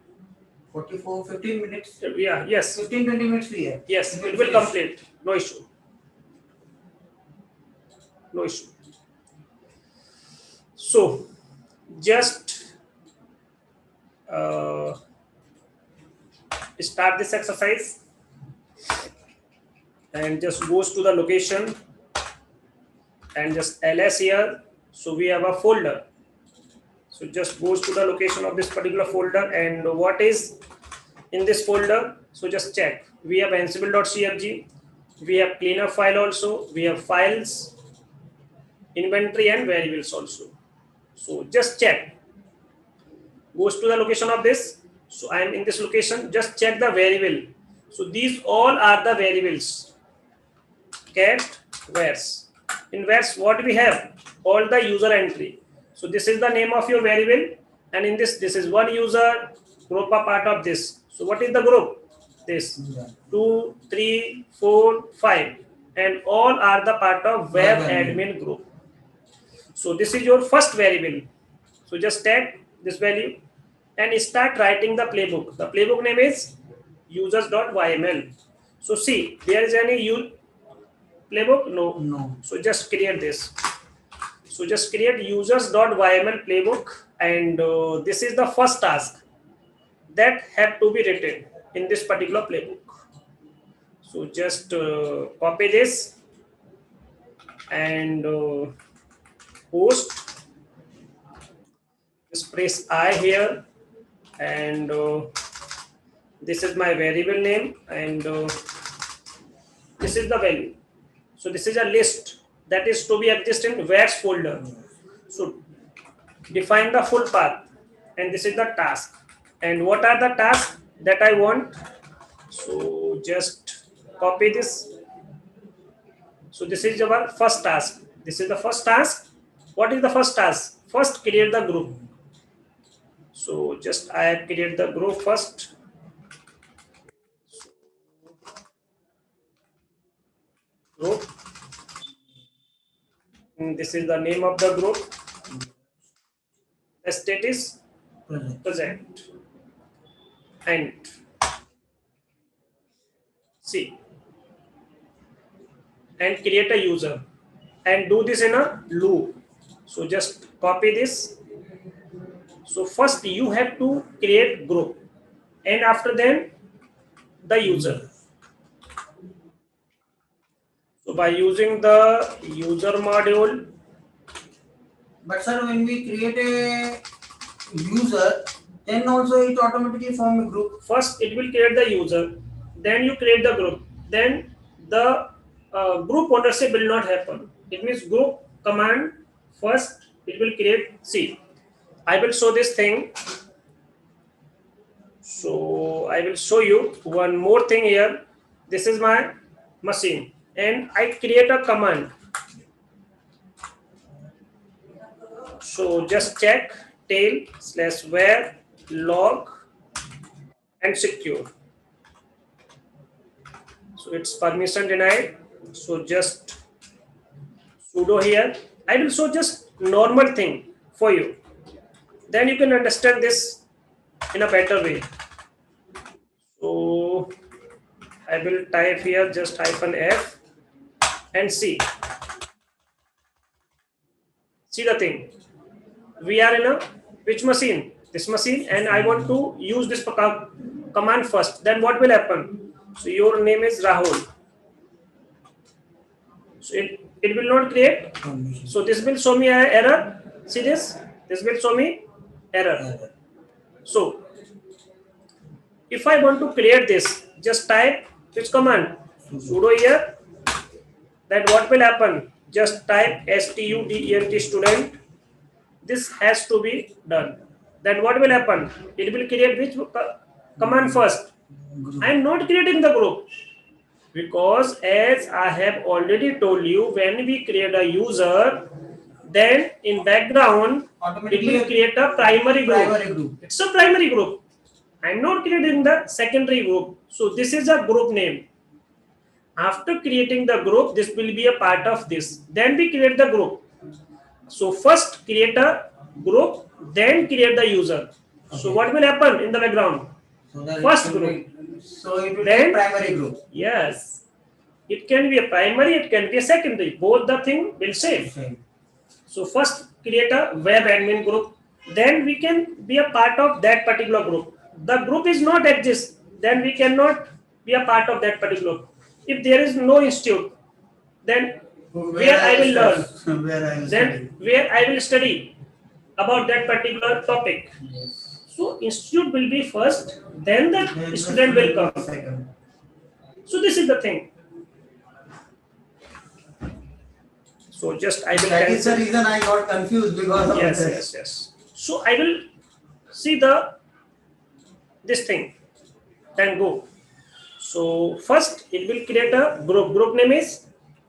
44, 15 minutes. Yeah, yes. 15, 20 minutes we have. Yes, it will complete. No issue. No issue. So, just start this exercise and just goes to the location and just ls here. So we have a folder. So just goes to the location of this particular folder, and what is in this folder? So just check. We have ansible.cfg. We have cleanup file also. We have files, inventory, and variables also. So just check. Goes to the location of this. So I am in this location. Just check the variable. So these all are the variables. Cat where's. In where's what we have? All the user entry. So this is the name of your variable, and in this is one user group a part of this. So what is the group? This 2, 3, 4, 5, and all are the part of web admin group. So this is your first variable. So just tag this value and start writing the playbook. The playbook name is users.yml. So see, there is any playbook? No. So just create this. So just create users.yml playbook, and this is the first task that have to be written in this particular playbook. So just copy this and post. Just press I here, and this is my variable name, and this is the value. So this is a list that is to be exist in where's folder. So define the full path, and this is the task. And what are the tasks that I want? So just copy this. So this is our first task. This is the first task. What is the first task? First, create the group. So just I create the group first. Group. And this is the name of the group. The state is present. And see, and create a user and do this in a loop. So just copy this. So first you have to create group, and after then the user. So by using the user module. But sir, when we create a user, then also it automatically form a group. First it will create the user, then you create the group, then the group ownership will not happen. It means group command first it will create. See, I will show this thing. So I will show you one more thing here. This is my machine, and I create a command. So just check tail/where log and secure. So it's permission denied. So just sudo here. I will show just normal thing for you. Then you can understand this in a better way. So I will type here just -f and see. See the thing. We are in a which machine? this machine, and I want to use this command first, then what will happen? So your name is Rahul. So it will not create. So this will show me an error. See this? This will show me error. So if I want to create this, just type which command? Sudo here. Then what will happen? Just type student student. This has to be done. Then what will happen? It will create which command first? I am not creating the group, because as I have already told you, when we create a user, then in background it will create a primary group. It's a primary group. I'm not creating the secondary group. So this is a group name. After creating the group, this will be a part of this. Then we create the group. So first create a group, then create the user. Okay. So what will happen in the background? So first group. So it will be a primary group. Yes. It can be a primary, it can be a secondary. Both the thing will same. So first create a web admin group. Then we can be a part of that particular group. The group is not exist, then we cannot be a part of that particular group. If there is no institute, then where I will learn, then where I will study about that particular topic. Yes. So institute will be first, then the student will come. Second. So this is the thing. So just I will. That is the reason I got confused, because of this. Yes. So I will see this thing, then go. So first it will create a group. Group name is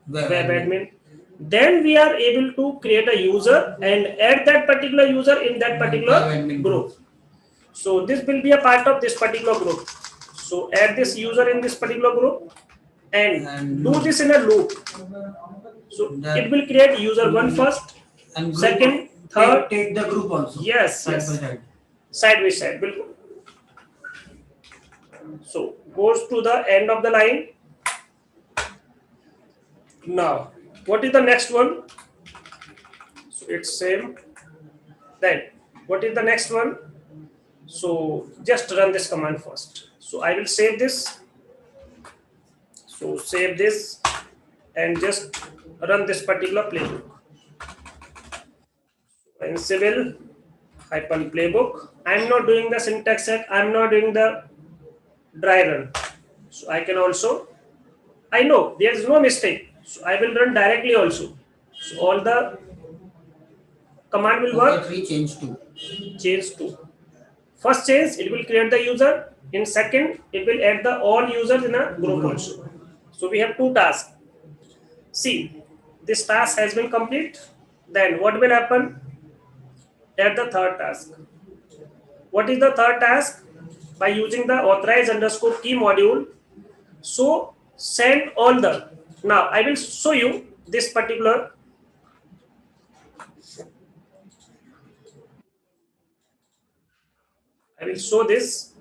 web admin. Then we are able to create a user and add that particular user in that particular group. So this will be a part of this particular group. So add this user in this particular group and do this in a loop. So it will create user one first, and second, third. Take the group also. Yes. Side by side. So goes to the end of the line. Now, what is the next one? So it's same. Then what is the next one? So just run this command first. So I will save this. So save this and just run this particular playbook. Ansible -playbook. I'm not doing the syntax set. I'm not doing the dry run. So I can also, I know there is no mistake. So I will run directly also. So all the command will work. Change to. Change to. First change, it will create the user. In second, it will add the all users in a group also. So we have two tasks. See, this task has been complete. Then what will happen? Add the third task. What is the third task? By using the authorize_key module. So send all the. Now I will show you this particular. I will show this.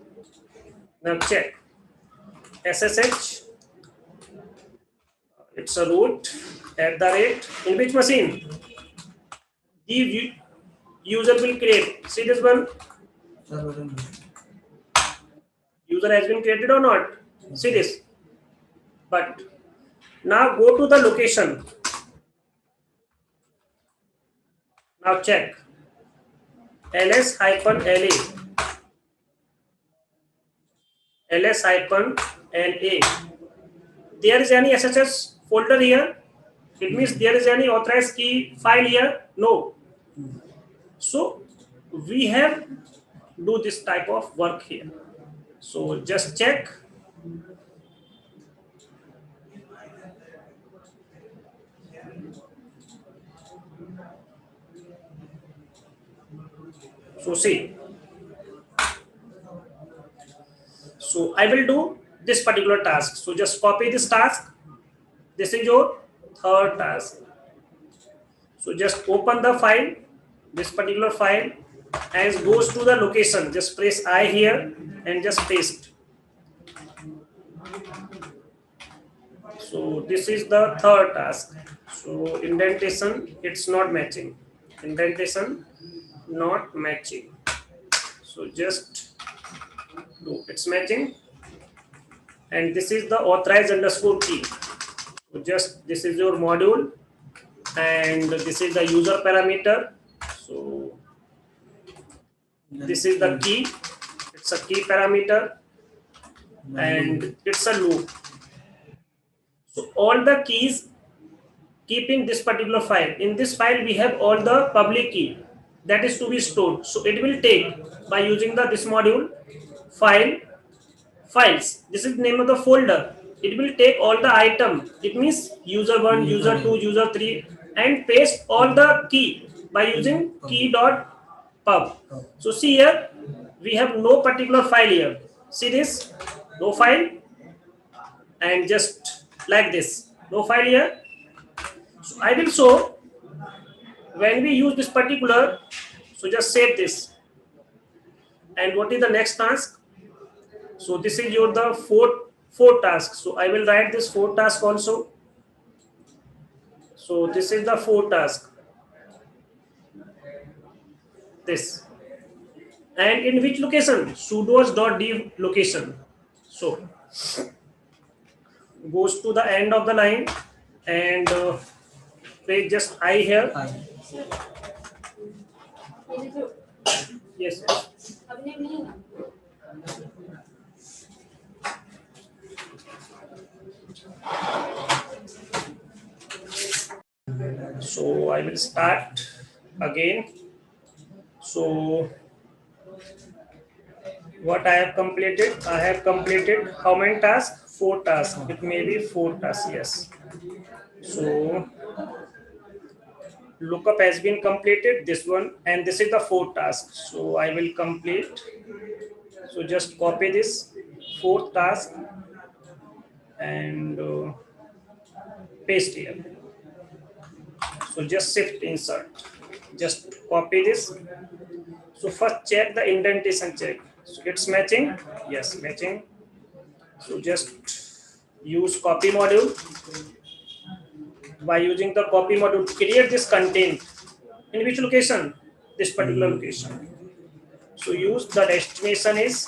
Now check. SSH. It's a root @ in which machine the user will create. See this one. User has been created or not? See this. But now go to the location. Now check. ls-la. ls-la. There is any SSH folder here? It means there is any authorized key file here? No. So we have do this type of work here. So just check. So see. So I will do this particular task. So just copy this task. This is your third task. So just open the file, this particular file, and goes to the location. Just press I here and just paste. So this is the third task. So indentation, it's not matching. Indentation not matching. So just do its matching, and this is the authorize underscore key. So just this is your module, and this is the user parameter. So this is the key. It's a key parameter, and it's a loop. So all the keys keeping this particular file. In this file, we have all the public key that is to be stored. So it will take, by using the this module files. This is the name of the folder. It will take all the item. It means user 1, user 2, user 3, and paste all the key by using key.pub. So see here, we have no particular file here. See this, no file, and just like this, no file here. So I will show when we use this particular. So just save this. And what is the next task? So this is your the fourth task. So I will write this fourth task also. So this is the fourth task. This. And in which location? sudoers.d location. So goes to the end of the line, and place just I here. Yes. So I will start again. So what I have completed? I have completed how many tasks? 4 tasks. It may be 4 tasks. Yes. So lookup has been completed, this one, and this is the 4th task. So I will complete. So just copy this 4th task and paste here. So just shift insert, just copy this. So first check the indentation check. So it's matching. Yes, matching. So just use copy module. By using the copy module, create this content. In which location? This particular location. So use the destination is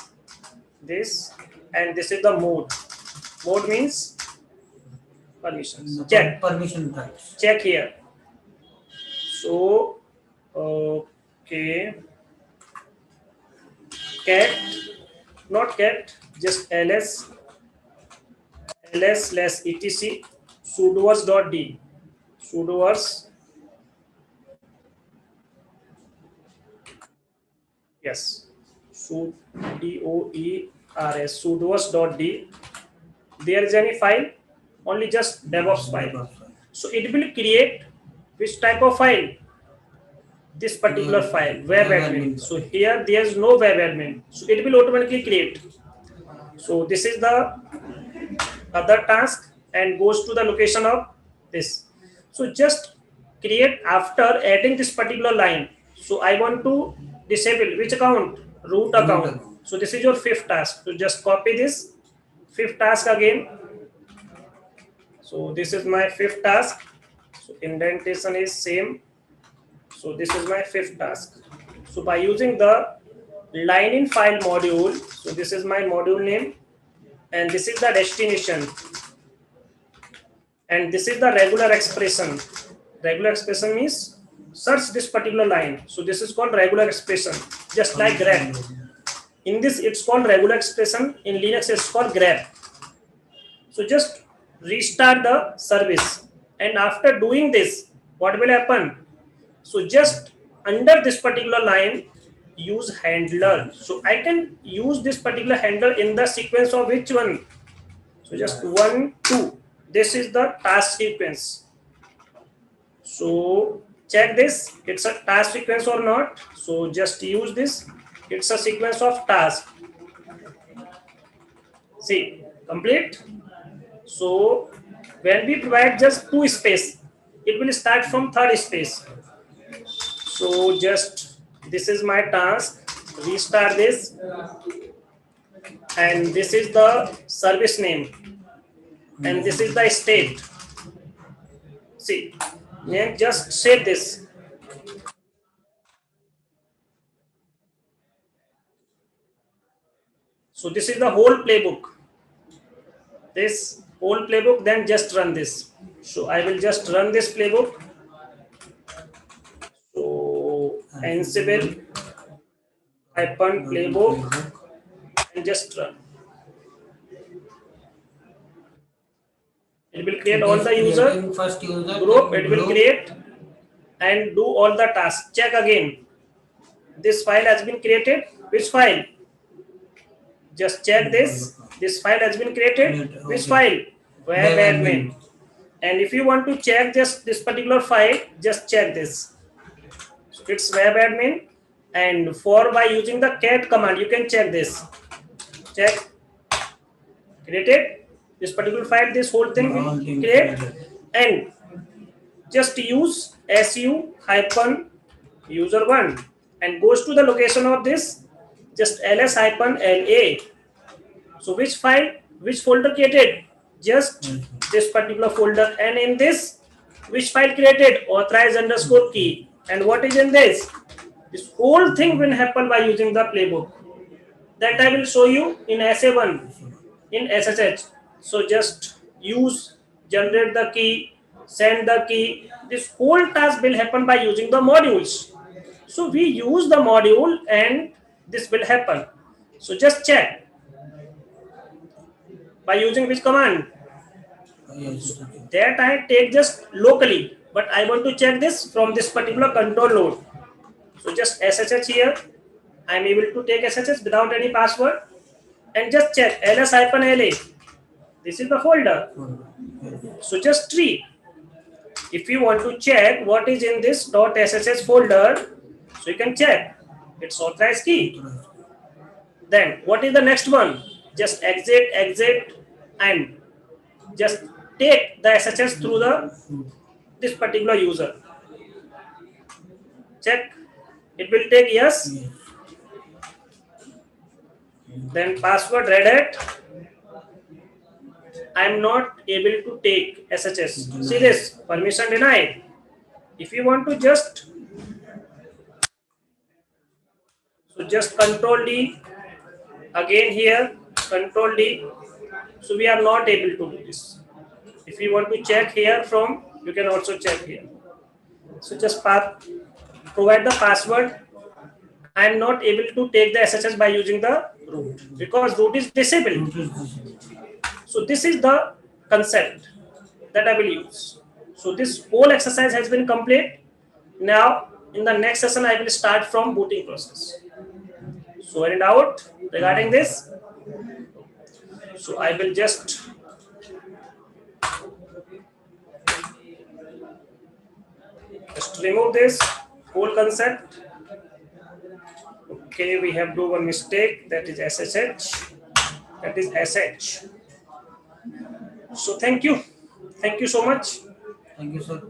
this, and this is the mode. Mode means permissions. Check. Permission types. Check here. So okay, cat, not cat, just ls etc sudoers.d. Sudoers. Yes. doers sudoers.d. There is any file? Only just DevOps file. So it will create which type of file? This particular file, web admin. So here there is no web admin. So it will automatically create. So this is the other task and goes to the location of this. So just create after adding this particular line. So I want to disable which account? Root account. So this is your 5th task. So just copy this 5th task again. So this is my 5th task. So indentation is same. So this is my 5th task. So by using the line in file module, so this is my module name, and this is the destination, and this is the regular expression. Regular expression means search this particular line. So this is called regular expression, just like grep. In this it's called regular expression. In Linux it's called grep. So just restart the service, and after doing this, what will happen? So just under this particular line, use handler. So I can use this particular handler in the sequence of which one? So just 1, 2. This is the task sequence. So check this, it's a task sequence or not. So just use this. It's a sequence of task. See, complete. So when we provide just 2 space, it will start from 3rd space. So just this is my task. Restart this, and this is the service name, and this is the state. See, just save this. So this is the whole playbook. This whole playbook, then just run this. So I will just run this playbook. So Ansible hyphen playbook and just run. It will create all the user first user group. It will create and do all the tasks. Check again. This file has been created. Which file? Just check this. This file has been created. Which file? Web admin. And if you want to check just this particular file, just check this. So it's web admin. And for by using the cat command, you can check this. Check. Created. This particular file, this whole thing will create. And just use su hyphen user1 and goes to the location of this, just ls hyphen la. So which file, which folder created? Just this particular folder. And in this, which file created? Authorize underscore key. And what is in this? This whole thing will happen by using the playbook. That I will show you in SA1, in SSH. So just use, generate the key, send the key. This whole task will happen by using the modules. So we use the module and this will happen. So just check. By using which command? That I take just locally, but I want to check this from this particular control node. So just SSH here. I am able to take SSH without any password and just check ls-la. This is the folder. So just tree. If you want to check what is in this .ssh folder, so you can check. It's authorized key. Then what is the next one? Just exit, and just take the SSH through this particular user. Check. It will take yes. Then password red hat. I am not able to take SSH. See this, permission denied. If you want to just control D again here, control D. So we are not able to do this. If you want to check here from, you can also check here. So just provide the password. I am not able to take the SSH by using the root because root is disabled. So this is the concept that I will use. So this whole exercise has been complete. Now in the next session I will start from booting process. So any doubt regarding this? So I will just remove this whole concept. Okay, we have do one mistake, that is SSH, that is SH. So thank you so much. Thank you, sir.